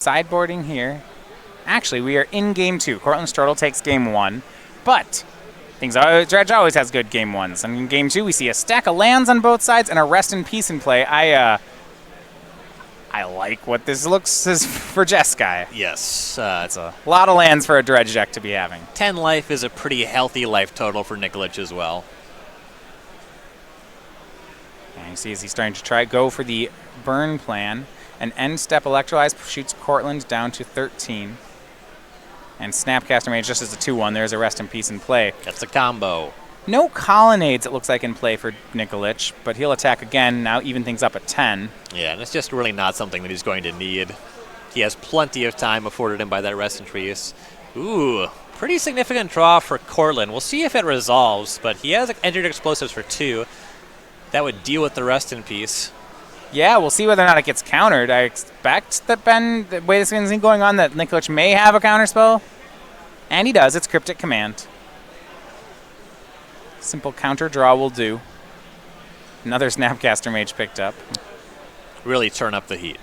Sideboarding here. Actually, we are in game 2. Courland Strodel takes game 1, but Dredge always has good game 1s. And in game 2, we see a stack of lands on both sides and a rest in peace in play. I like what this looks as for Jeskai. Yes. It's a lot of lands for a Dredge deck to be having. 10 life is a pretty healthy life total for Nikolich as well. And you see as he's starting to go for the burn plan. An end step Electrolyze shoots Courland down to 13. And Snapcaster Mage just as a 2-1. There's a rest in peace in play. That's a combo. No Colonnades, it looks like, in play for Nikolich, but he'll attack again, now even things up at 10. Yeah, and it's just really not something that he's going to need. He has plenty of time afforded him by that rest in peace. Ooh, pretty significant draw for Courland. We'll see if it resolves, but he has entered explosives for 2. That would deal with the rest in peace. Yeah, we'll see whether or not it gets countered. I expect that the way this is going on, that Nikolich may have a counterspell. And he does. It's Cryptic Command. Simple counter draw will do. Another Snapcaster Mage picked up. Really turn up the heat.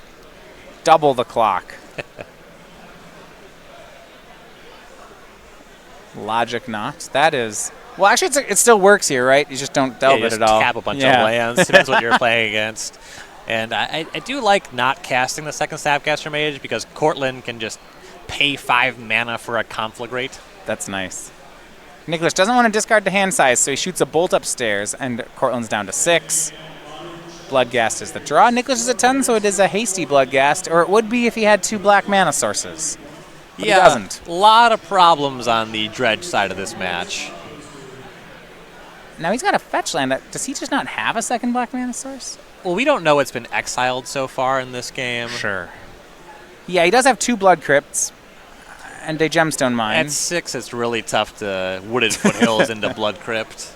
Double the clock. Logic Knot. That is... Well, actually, it still works here, right? You just don't delve it at all. Tap a bunch of lands. Depends what you're playing against. And I do like not casting the second Snapcaster Mage because Courland can just pay 5 mana for a Conflagrate. That's nice. Nikolich doesn't want to discard the hand size, so he shoots a bolt upstairs, and Courland's down to 6. Bloodghast is the draw. Nikolich is at 10, so it is a hasty Bloodghast, or it would be if he had 2 black mana sources. But he doesn't. A lot of problems on the Dredge side of this match. Now he's got a fetch land. Does he just not have a second black mana source? Well, we don't know it's been exiled so far in this game. Sure. Yeah, he does have 2 Blood Crypts and a Gemstone Mine. At 6, it's really tough to Wooded Foothills into Blood Crypt.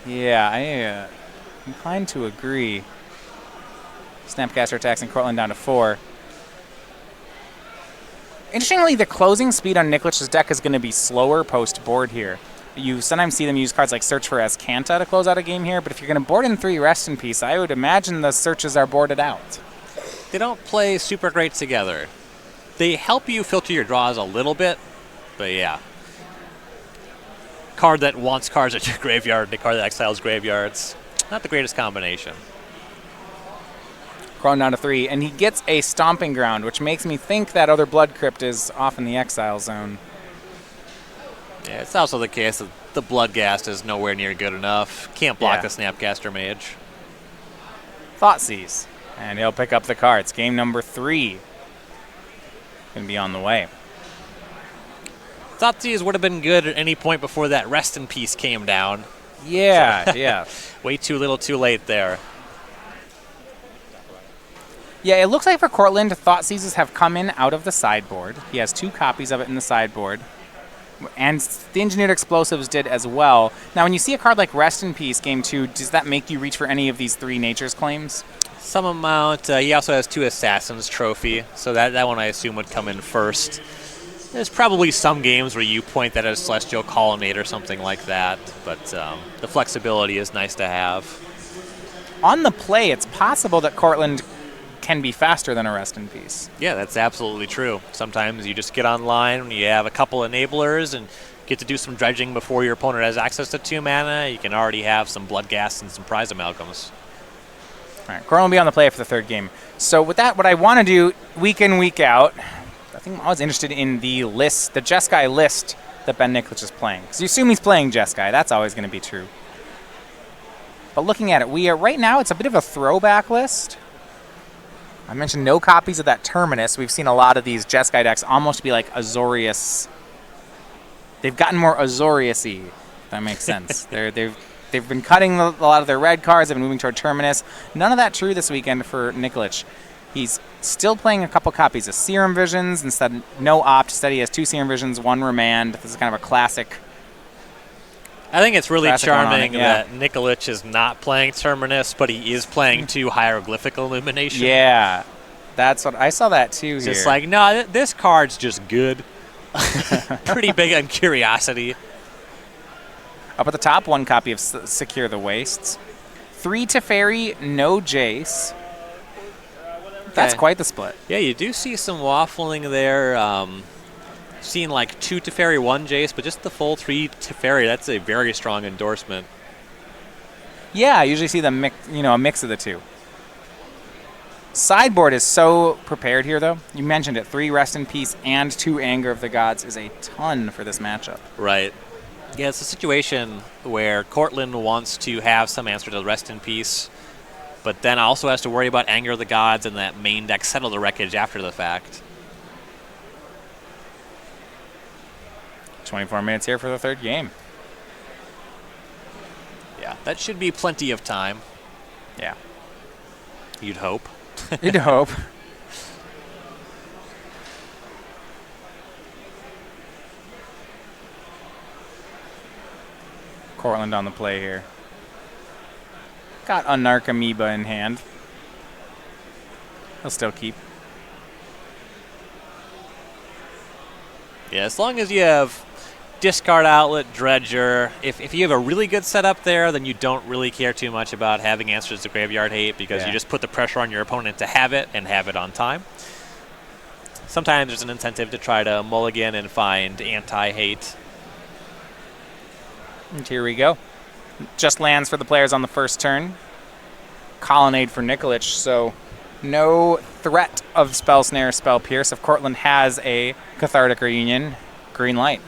Yeah, I'm inclined to agree. Snapcaster attacks and Courland down to 4. Interestingly, the closing speed on Nikolich's deck is going to be slower post-board here. You sometimes see them use cards like Search for Azcanta to close out a game here, but if you're going to board in 3 Rest in Peace, I would imagine the searches are boarded out. They don't play super great together. They help you filter your draws a little bit, but yeah. Card that wants cards at your graveyard, the card that exiles graveyards. Not the greatest combination. Courland down to 3, and he gets a Stomping Ground, which makes me think that other Blood Crypt is off in the exile zone. Yeah, it's also the case that the Bloodghast is nowhere near good enough. Can't block the Snapcaster Mage. Thoughtseize, and he'll pick up the cards. Game number 3 going to be on the way. Thoughtseize would have been good at any point before that Rest in Peace came down. Yeah, yeah. Way too little too late there. Yeah, it looks like for Courland, Thoughtseizes have come in out of the sideboard. He has 2 copies of it in the sideboard. And the Engineered Explosives did as well. Now, when you see a card like Rest in Peace, Game 2, does that make you reach for any of these 3 Nature's Claims? Some amount. He also has 2 Assassin's Trophy, so that one I assume would come in first. There's probably some games where you point that as Celestial Colonnade or something like that, but the flexibility is nice to have. On the play, it's possible that Courland can be faster than a Rest in Peace. Yeah, that's absolutely true. Sometimes you just get online when you have a couple enablers and get to do some dredging before your opponent has access to 2 mana. You can already have some Bloodghast and some Prize Amalgams. All right, Courland will be on the play for the 3rd game. So with that, what I want to do week in, week out, I think I was interested in the list, the Jeskai list that Ben Nikolich is playing. Because you assume he's playing Jeskai. That's always going to be true. But looking at it, right now, it's a bit of a throwback list. I mentioned no copies of that Terminus. We've seen a lot of these Jeskai decks almost be like Azorius. They've gotten more Azorius-y, if that makes sense. They've been cutting a lot of their red cards. They've been moving toward Terminus. None of that true this weekend for Nikolich. He's still playing a couple copies of Serum Visions. Instead, no opt. Instead, he has 2 Serum Visions, 1 Remand. This is kind of a classic. I think it's really charming that Nikolich is not playing Terminus, but he is playing 2 Hieroglyphic Illumination. Yeah, that's what I saw that too. It's here. just like, no, this card's just good. Pretty big on curiosity. Up at the top, 1 copy of Secure the Wastes. 3 Teferi, no Jace. That's quite the split. Yeah, you do see some waffling there. Seeing like 2 Teferi, 1 Jace, but just the full 3 Teferi, that's a very strong endorsement. Yeah, I usually see the a mix of the two. Sideboard is so prepared here, though. You mentioned it. 3 Rest in Peace and 2 Anger of the Gods is a ton for this matchup. Right. Yeah, it's a situation where Courland wants to have some answer to Rest in Peace, but then also has to worry about Anger of the Gods and that main deck Settle the Wreckage after the fact. 24 minutes here for the third game. Yeah, that should be plenty of time. Yeah. You'd hope. You'd hope. Courland on the play here. Got a Narc Amoeba in hand. He'll still keep. Yeah, as long as you have Discard Outlet, Dredger, if you have a really good setup there, then you don't really care too much about having Answers to Graveyard Hate because you just put the pressure on your opponent to have it and have it on time. Sometimes there's an incentive to try to mulligan and find anti-hate. And here we go. Just lands for the players on the first turn. Colonnade for Nikolich, so no threat of Spell Snare, Spell Pierce. If Courland has a Cathartic Reunion, green light.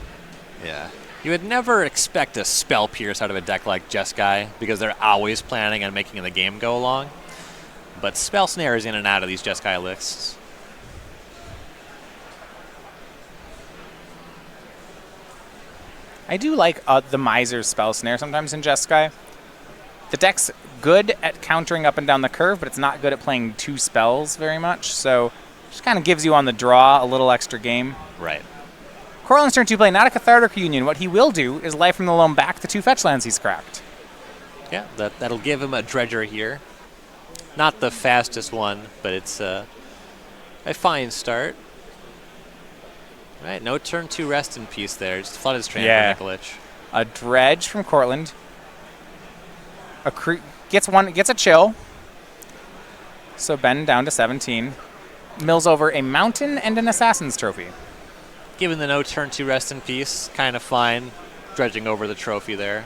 Yeah. You would never expect a Spell Pierce out of a deck like Jeskai because they're always planning on making the game go along. But Spell Snare is in and out of these Jeskai lists. I do like the Miser's Spell Snare sometimes in Jeskai. The deck's good at countering up and down the curve, but it's not good at playing 2 spells very much, so just kind of gives you on the draw a little extra game. Right. Courland's turn 2 play, not a Cathartic Reunion. What he will do is Life from the Loam back the 2 fetch lands he's cracked. Yeah, that'll give him a Dredger here. Not the fastest one, but it's a fine start. Right, no turn 2 Rest in Peace there. Just Flooded Strand for Nikolich. A Dredge from Courland. Gets a chill. So Ben down to 17. Mills over a Mountain and an Assassin's Trophy. Given the no turn 2 Rest in Peace, kind of fine. Dredging over the trophy there.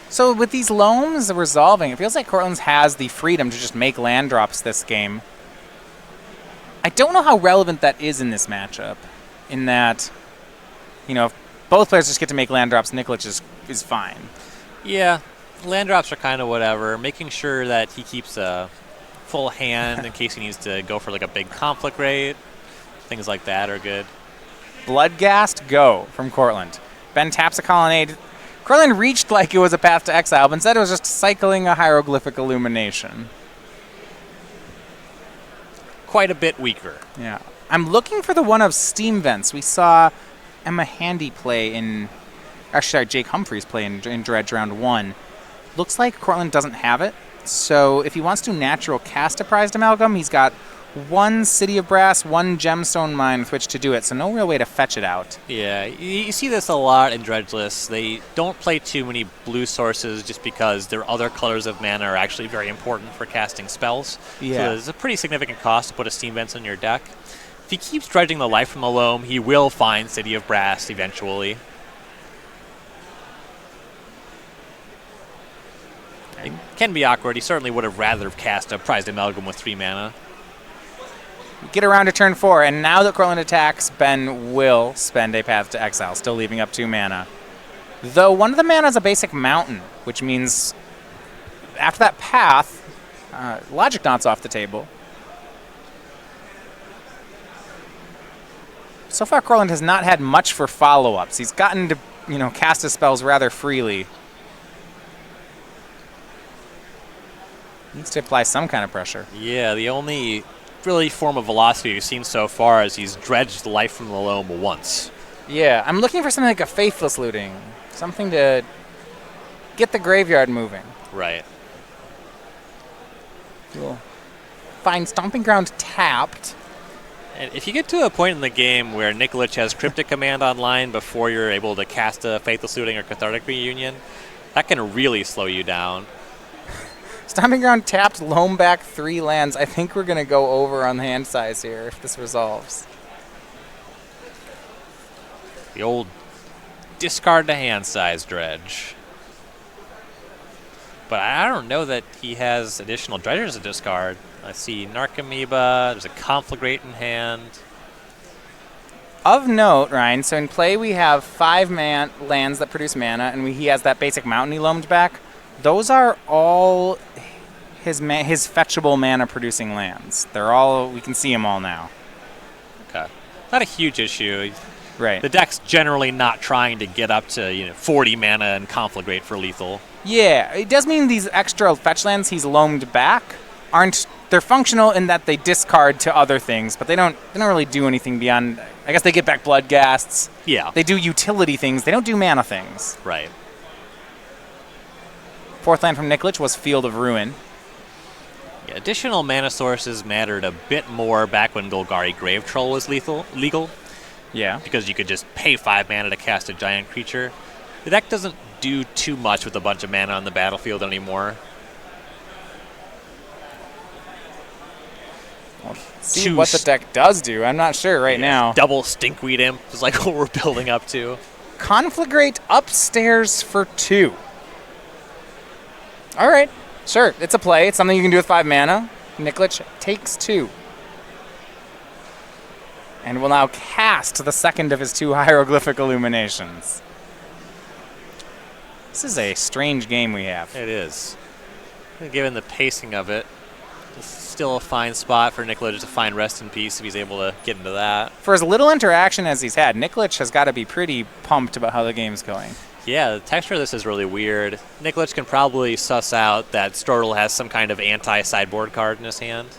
So with these loams resolving, it feels like Courland has the freedom to just make land drops this game. I don't know how relevant that is in this matchup. In that, if both players just get to make land drops, Nikolich is fine. Yeah, land drops are kind of whatever. Making sure that he keeps a full hand in case he needs to go for like a big conflict rate. Things like that are good. Bloodghast, go from Courland. Ben taps a Colonnade. Courland reached like it was a Path to Exile, but instead it was just cycling a Hieroglyphic Illumination. Quite a bit weaker. Yeah. I'm looking for the one of Steam Vents. We saw Emma Handy play in... Actually, sorry, Jake Humphreys play in Dredge Round 1. Looks like Courland doesn't have it. So if he wants to natural cast a Prized Amalgam, he's got 1 City of Brass, 1 Gemstone Mine with which to do it. So no real way to fetch it out. Yeah, you see this a lot in Dredge lists. They don't play too many blue sources just because their other colors of mana are actually very important for casting spells. Yeah. So there's a pretty significant cost to put a Steam Vents in your deck. If he keeps dredging the Life from the Loam, he will find City of Brass eventually. It can be awkward. He certainly would have rather cast a Prized Amalgam with 3 mana. Get around to turn 4, and now that Courland attacks, Ben will spend a Path to Exile, still leaving up 2 mana. Though one of the mana is a basic Mountain, which means after that Path, Logic Knot's off the table. So far, Courland has not had much for follow-ups. He's gotten to, cast his spells rather freely. Needs to apply some kind of pressure. Yeah, the only really form of velocity we've seen so far is he's dredged Life from the Loam once. Yeah, I'm looking for something like a Faithless Looting. Something to get the graveyard moving. Right. We'll find Stomping Ground tapped. And if you get to a point in the game where Nikolich has Cryptic Command online before you're able to cast a Faithless Looting or Cathartic Reunion, that can really slow you down. Stomping Ground tapped, loam back 3 lands. I think we're going to go over on the hand size here if this resolves. The old discard to hand size dredge. But I don't know that he has additional dredgers to discard. I see Narcomoeba, there's a Conflagrate in hand. Of note, Ryan, so in play we have 5 lands that produce mana, and he has that basic mountain he loamed back. Those are all his fetchable mana producing lands. They're all, we can see them all now. Okay. Not a huge issue. Right. The deck's generally not trying to get up to 40 mana and Conflagrate for lethal. Yeah, it does mean these extra fetch lands he's loamed back they're functional in that they discard to other things, but they don't really do anything beyond. I guess they get back Bloodghasts. Yeah. They do utility things. They don't do mana things. Right. 4th land from Nikolich was Field of Ruin. Yeah, additional mana sources mattered a bit more back when Golgari Grave Troll was legal. Yeah. Because you could just pay 5 mana to cast a giant creature. The deck doesn't do too much with a bunch of mana on the battlefield anymore. See what the deck does do. I'm not sure right now. Double Stinkweed Imp is like what we're building up to. Conflagrate upstairs for 2. All right. Sure. It's a play. It's something you can do with 5 mana. Nikolich takes 2. And will now cast the second of his 2 hieroglyphic illuminations. This is a strange game we have. It is. Given the pacing of it, it's still a fine spot for Nikolich to find rest in peace if he's able to get into that. For as little interaction as he's had, Nikolich has got to be pretty pumped about how the game's going. Yeah, the texture of this is really weird. Nikolich can probably suss out that Strodel has some kind of anti-sideboard card in his hand.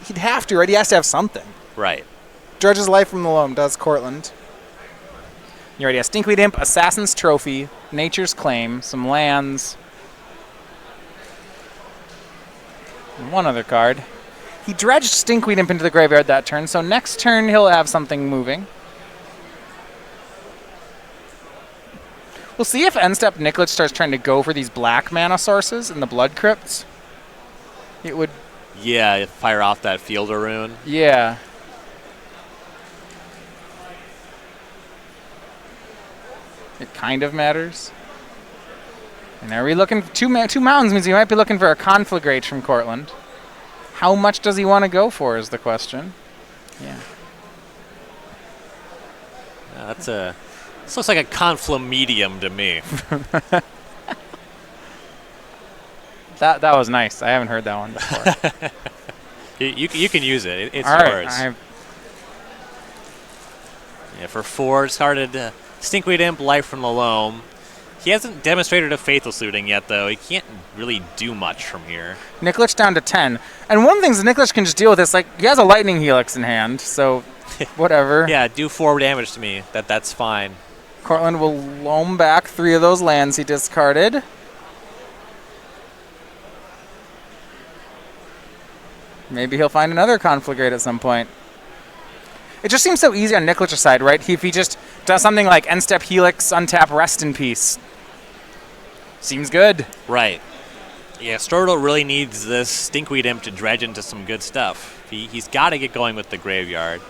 He'd have to, right? He has to have something. Right. Dredge's Life from the Loam does Courland. You already have Stinkweed Imp, Assassin's Trophy, Nature's Claim, some lands, and one other card. He dredged Stinkweed Imp into the graveyard that turn, so next turn he'll have something moving. We'll see if end step Nikolich starts trying to go for these black mana sources in the Blood Crypts. It would... Yeah, fire off that Fielder Rune. Yeah. It kind of matters. And are we looking for 2 mountains means he might be looking for a Conflagrate from Courland. How much does he want to go for is the question. Yeah. This looks like a Confla medium to me. That was nice. I haven't heard that one before. you can use it. It's all yours. Right. Yeah, for 4, started Stinkweed Imp, Life from the Loam. He hasn't demonstrated a Faithless Looting yet, though. He can't really do much from here. Nikolich down to 10. And one of the things that Nikolich can just deal with is, like, he has a Lightning Helix in hand, so whatever. Yeah, do 4 damage to me. That's fine. Courland will loam back 3 of those lands he discarded. Maybe he'll find another Conflagrate at some point. It just seems so easy on Nikolich's side, right? If he just does something like end step Helix, untap, Rest in Peace. Seems good. Right. Yeah, Strodel really needs this Stinkweed Imp to dredge into some good stuff. He's got to get going with the graveyard.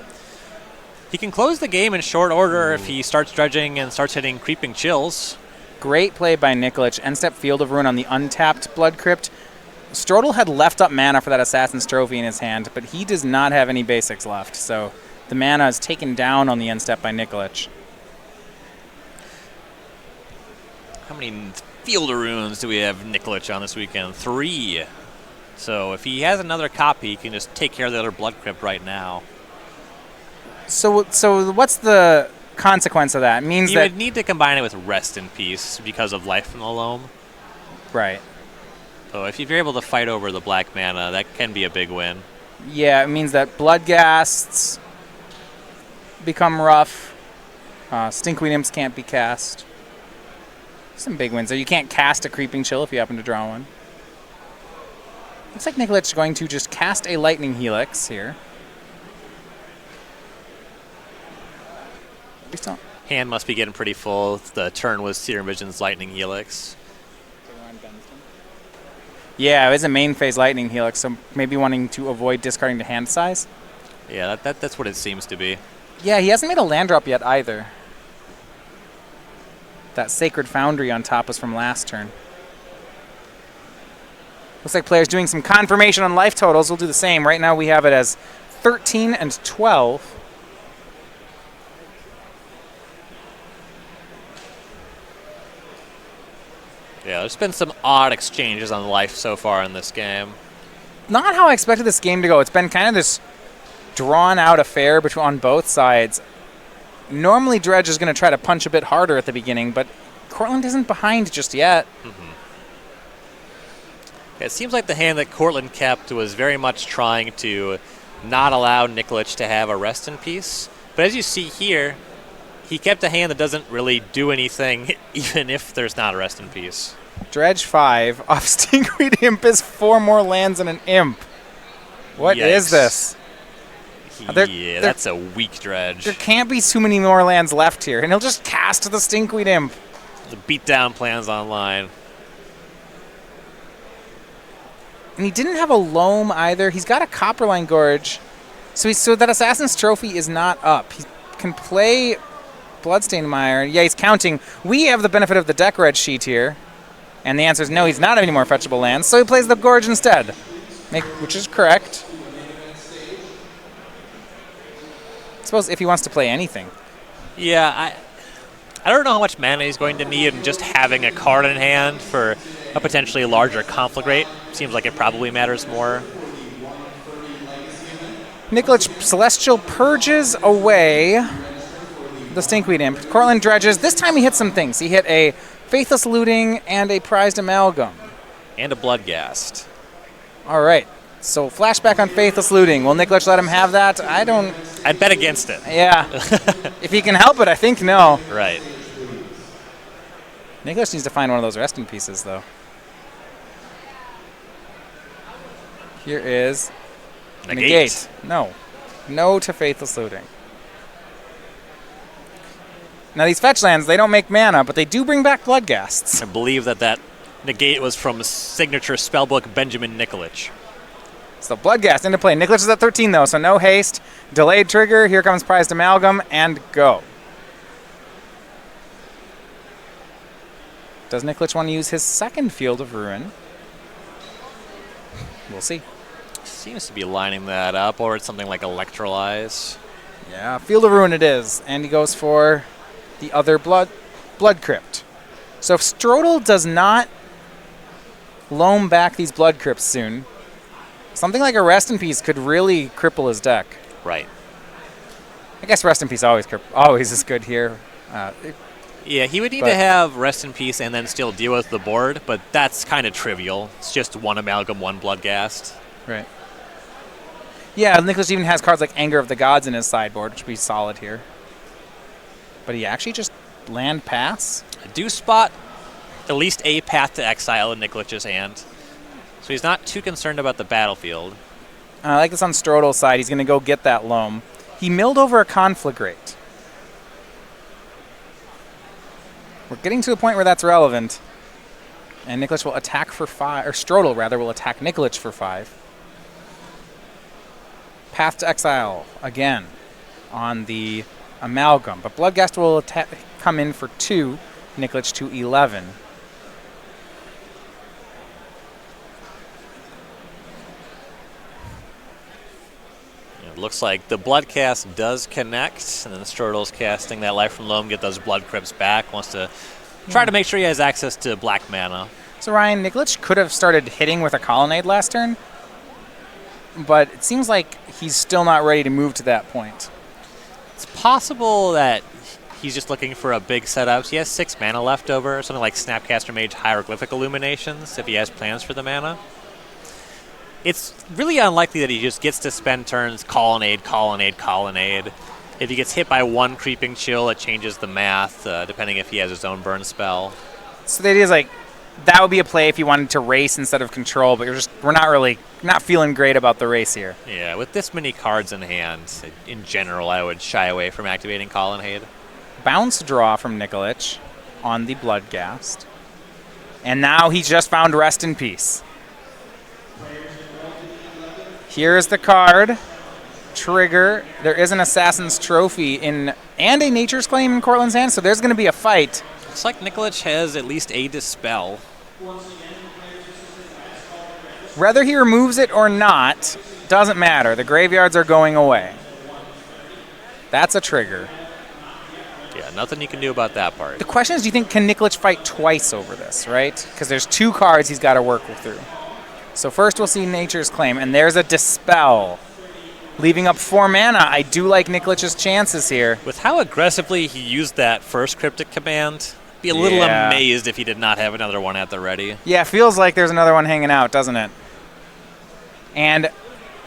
He can close the game in short order if he starts dredging and starts hitting Creeping Chills. Great play by Nikolich. End step Field of Ruin on the untapped Blood Crypt. Strodel had left up mana for that Assassin's Trophy in his hand, but he does not have any basics left, so the mana is taken down on the end step by Nikolich. How many Fielder Runes do we have Nikolich on this weekend? 3. So if he has another copy, he can just take care of the other Blood Crypt right now. So what's the consequence of that? It means he would need to combine it with Rest in Peace because of Life from the Loam. Right. So if you're able to fight over the black mana, that can be a big win. Yeah, it means that Bloodghasts become rough. Stinkweed Imps can't be cast. Some big wins. So you can't cast a Creeping Chill if you happen to draw one. Looks like Nikolich is going to just cast a Lightning Helix here. Hand must be getting pretty full. The turn was Serum Vision's Lightning Helix. Yeah, it is a main phase Lightning Helix, so maybe wanting to avoid discarding to hand size. Yeah, that's what it seems to be. Yeah, he hasn't made a land drop yet either. That Sacred Foundry on top was from last turn. Looks like players doing some confirmation on life totals. We'll do the same. Right now we have it as 13 and 12. Yeah, there's been some odd exchanges on life so far in this game. Not how I expected this game to go. It's been kind of this drawn-out affair on both sides. Normally Dredge is going to try to punch a bit harder at the beginning, but Courland isn't behind just yet. It seems like the hand that Courland kept was very much trying to not allow Nikolich to have a rest in peace. But as you see here, he kept a hand that doesn't really do anything, even if there's not a rest in peace. Dredge 5 off Stinkweed Imp is 4 more lands and an Imp. What is this? That's a weak Dredge. There can't be too many more lands left here, and he'll just cast the Stinkweed Imp. The beatdown plans online. And he didn't have a Loam either. He's got a Copperline Gorge. So that Assassin's Trophy is not up. He can play Bloodstained Mire. Yeah, he's counting. We have the benefit of the deck red sheet here. And the answer is no, he's not have any more fetchable lands, so he plays the Gorge instead. Which is correct. I suppose if he wants to play anything. Yeah, I don't know how much mana he's going to need, and just having a card in hand for a potentially larger conflict rate seems like it probably matters more. Nikolich Celestial purges away the Stinkweed Imp. Courland dredges. This time he hit some things. He hit a Faithless Looting and a Prized Amalgam. And a Bloodghast. All right. So flashback on Faithless Looting. Will Nikolich let him have that? I'd bet against it. Yeah. If he can help it, I think no. Right. Nikolich needs to find one of those resting pieces, though. Here is Negate. No. No to Faithless Looting. Now, these fetch lands, they don't make mana, but they do bring back Bloodghasts. I believe that Negate was from signature spellbook Benjamin Nikolich. So Bloodghast into play. Nikolich is at 13, though, so no haste. Delayed trigger. Here comes Prized Amalgam, and go. Does Nikolich want to use his second Field of Ruin? We'll see. Seems to be lining that up, or it's something like Electrolyze. Yeah, Field of Ruin it is. And he goes for the other Blood Crypt. So if Strodel does not loam back these Blood Crypts soon, something like a Rest in Peace could really cripple his deck. Right. I guess Rest in Peace always is good here. Yeah, he would need to have Rest in Peace and then still deal with the board, but that's kind of trivial. It's just one Amalgam, one Bloodghast. Right. Yeah, Nikolich even has cards like Anger of the Gods in his sideboard, which would be solid here. But he actually just land pass? I do spot at least a Path to Exile in Nikolich's hand. So he's not too concerned about the battlefield. I like this on Strodel's side. He's going to go get that loam. He milled over a Conflagrate. We're getting to the point where that's relevant. And Nikolich will attack for 5, or Strodel rather will attack Nikolich for 5. Path to Exile again on the Amalgam. But Bloodghast will come in for 2, Nikolich to 11. It looks like the Bloodcast does connect, and then Strodel's casting that Life from Loam, get those Blood Crypts back, wants to try to make sure he has access to black mana. So Ryan, Nikolich could have started hitting with a Colonnade last turn, but it seems like he's still not ready to move to that point. It's possible that he's just looking for a big setup. He has 6 mana left over, something like Snapcaster Mage Hieroglyphic Illuminations, if he has plans for the mana. It's really unlikely that he just gets to spend turns Colonnade. If he gets hit by one Creeping Chill, it changes the math, depending if he has his own burn spell. So the idea is like, that would be a play if you wanted to race instead of control, but we're not feeling great about the race here. Yeah, with this many cards in hand, in general, I would shy away from activating Colonnade. Bounce draw from Nikolich on the Bloodghast. And now he just found Rest in Peace. Here's the card. Trigger. There is an Assassin's Trophy and a Nature's Claim in Courland's hand, so there's going to be a fight. Looks like Nikolich has at least a Dispel. Whether he removes it or not, doesn't matter. The graveyards are going away. That's a trigger. Yeah, nothing you can do about that part. The question is, do you think can Nikolich fight twice over this, right? Because there's 2 cards he's got to work through. So first we'll see Nature's Claim, and there's a Dispel. Leaving up 4 mana, I do like Nikolich's chances here. With how aggressively he used that first Cryptic Command, be a little amazed if he did not have another one at the ready. Yeah, feels like there's another one hanging out, doesn't it? And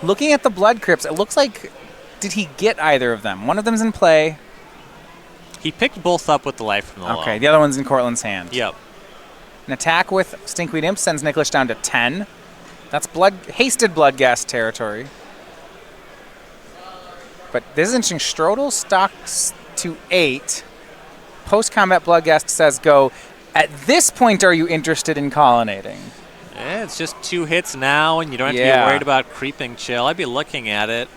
looking at the Blood Crypts, it looks like, did he get either of them? One of them's in play. He picked both up with the Life from the Loam. Okay, the other one's in Courland's hand. Yep. An attack with Stinkweed Imp sends Nikolich down to 10. That's hasted Bloodghast territory. But this is interesting. Strodel stocks to 8. Post-combat Bloodghast says go. At this point, are you interested in colonnading? Yeah, it's just 2 hits now, and you don't have to be worried about Creeping Chill. I'd be looking at it.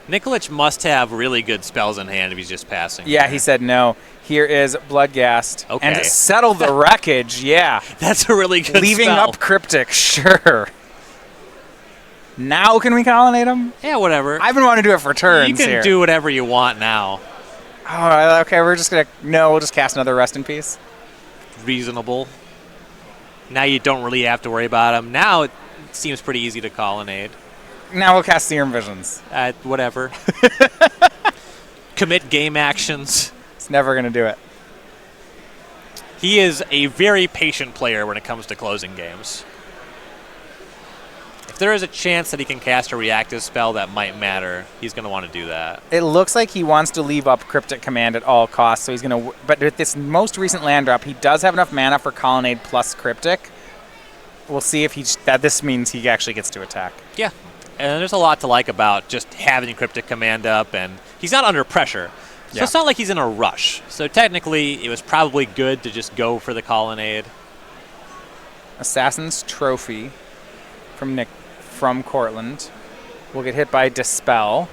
Nikolich must have really good spells in hand if he's just passing. Yeah, there. he said no. Here is Bloodghast. Okay. And Settle the Wreckage, yeah. That's a really good Leaving spell. up Cryptic, sure. Now can we colonnade him? Yeah, whatever. I've been wanting to do it for turns You can here. do whatever you want now. Oh, okay, we're just going to... No, we'll just cast another Rest in Peace. Reasonable. Now you don't really have to worry about him. Now it seems pretty easy to colonnade. Now we'll cast Serum Visions. Whatever. Commit game actions. It's never going to do it. He is a very patient player when it comes to closing games. If there is a chance that he can cast a reactive spell that might matter, he's going to want to do that. It looks like he wants to leave up Cryptic Command at all costs, so he's going to... But with this most recent land drop, he does have enough mana for Colonnade plus Cryptic. We'll see if this means he actually gets to attack. Yeah. And there's a lot to like about just having Cryptic Command up, and he's not under pressure. So it's not like he's in a rush. So technically, it was probably good to just go for the Colonnade. Assassin's Trophy from Courland will get hit by Dispel.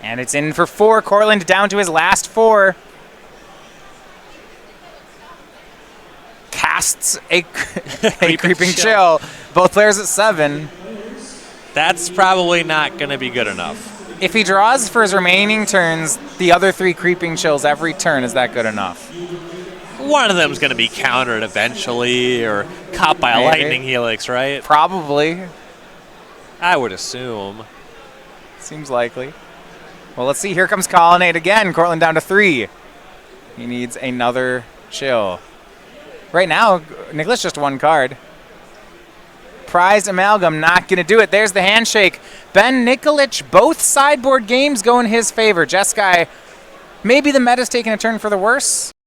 And it's in for 4. Courland down to his last 4. Casts a Creeping Chill. Both players at 7. That's probably not going to be good enough. If he draws for his remaining turns, the other 3 Creeping Chills every turn, is that good enough? One of them is going to be countered eventually, or caught by a Lightning Helix, right? Probably. I would assume. Seems likely. Well, let's see. Here comes Colonnade again. Courland down to 3. He needs another chill. Right now, Nikolich just 1 card. Prized Amalgam, not going to do it. There's the handshake. Ben Nikolich, both sideboard games go in his favor. Jeskai, maybe the meta's taking a turn for the worse.